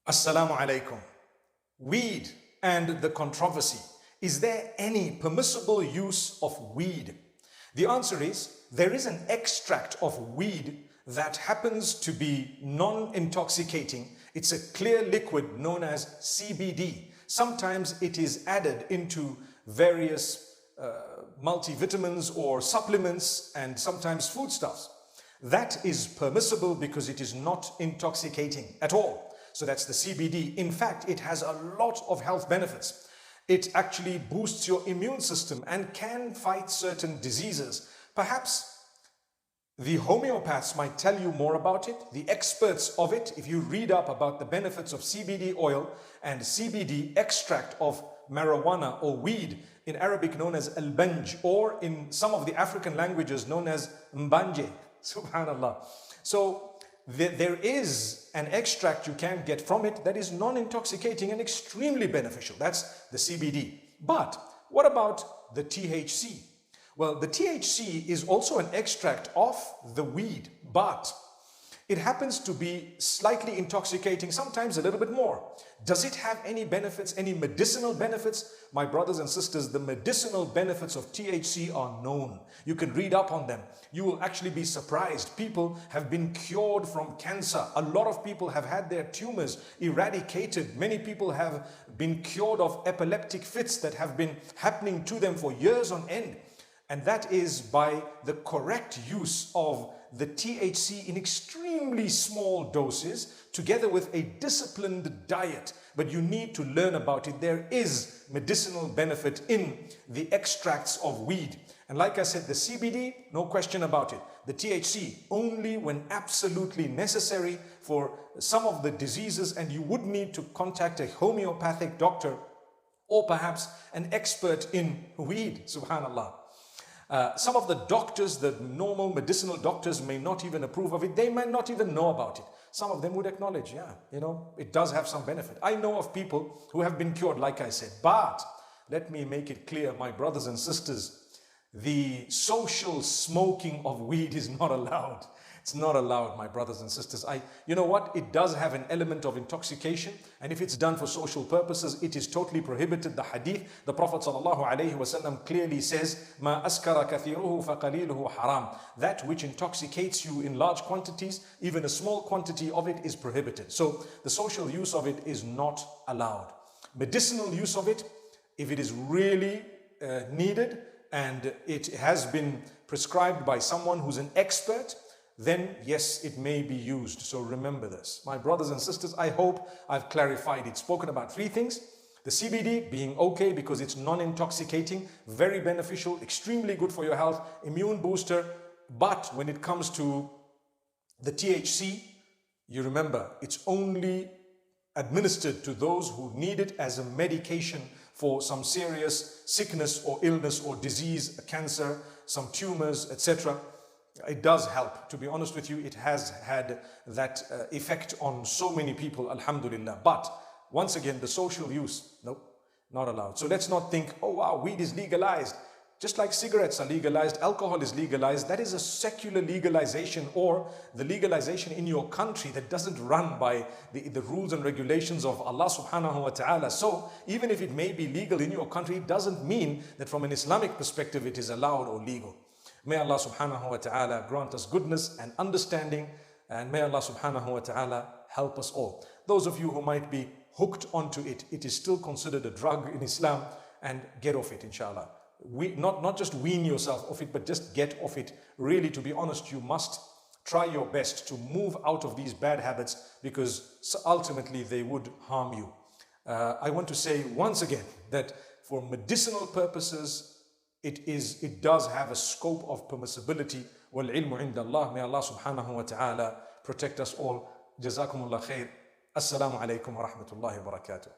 Assalamu alaikum. Weed and the controversy. Is there any permissible use of weed? The answer is, there is an extract of weed that happens to be non-intoxicating. It's a clear liquid known as CBD. Sometimes it is added into various multivitamins or supplements and sometimes foodstuffs. That is permissible because it is not intoxicating at all. So that's the CBD. In fact, it has a lot of health benefits. It actually boosts your immune system and can fight certain diseases. Perhaps the homeopaths might tell you more about it, the experts of it. If you read up about the benefits of CBD oil and CBD extract of marijuana or weed, in Arabic known as al-banj, or in some of the African languages known as mbanje, subhanallah. So there is an extract you can get from it that is non-intoxicating and extremely beneficial. That's the CBD. But what about the THC? Well, the THC is also an extract of the weed, but it happens to be slightly intoxicating, sometimes a little bit more. Does it have any benefits, any medicinal benefits? My brothers and sisters, the medicinal benefits of THC are known. You can read up on them. You will actually be surprised. People have been cured from cancer. A lot of people have had their tumors eradicated. Many people have been cured of epileptic fits that have been happening to them for years on end. And that is by the correct use of the THC in extremely small doses together with a disciplined diet. But you need to learn about it. There is medicinal benefit in the extracts of weed. And like I said, the CBD, no question about it. The THC, only when absolutely necessary for some of the diseases, and you would need to contact a homeopathic doctor or perhaps an expert in weed, subhanallah. Some of the doctors, the normal medicinal doctors, may not even approve of it. They might not even know about it. Some of them would acknowledge, yeah, it does have some benefit. I know of people who have been cured, like I said. But let me make it clear, my brothers and sisters, the social smoking of weed is not allowed. It's not allowed, my brothers and sisters. You know what? It does have an element of intoxication, and if it's done for social purposes, it is totally prohibited. The hadith, the Prophet ﷺ clearly says, "Ma askara kathiruhu faqaliluhu haram." That which intoxicates you in large quantities, even a small quantity of it is prohibited. So the social use of it is not allowed. Medicinal use of it, if it is really needed and it has been prescribed by someone who's an expert, then yes, it may be used. So remember this. My brothers and sisters, I hope I've clarified it. Spoken about three things. The CBD being okay because it's non-intoxicating, very beneficial, extremely good for your health, immune booster. But when it comes to the THC, you remember, it's only administered to those who need it as a medication for some serious sickness or illness or disease, cancer, some tumors, etc. It does help. To be honest with you, it has had that effect on so many people, alhamdulillah. But once again, the social use, no, not allowed. So let's not think, oh wow, weed is legalized. Just like cigarettes are legalized, alcohol is legalized. That is a secular legalization, or the legalization in your country that doesn't run by the rules and regulations of Allah subhanahu wa ta'ala. So even if it may be legal in your country, it doesn't mean that from an Islamic perspective it is allowed or legal. May Allah subhanahu wa ta'ala grant us goodness and understanding, and may Allah subhanahu wa ta'ala help us all. Those of you who might be hooked onto it, it is still considered a drug in Islam, and get off it, inshallah. Not just wean yourself off it, but just get off it. Really, to be honest, you must try your best to move out of these bad habits, because ultimately they would harm you. I want to say once again that for medicinal purposes, it does have a scope of permissibility. وَالْعِلْمُ عِنْدَ اللَّهِ. May Allah subhanahu wa ta'ala protect us all. Jazakumullah khair. Assalamu alaikum wa rahmatullahi wa barakatuh.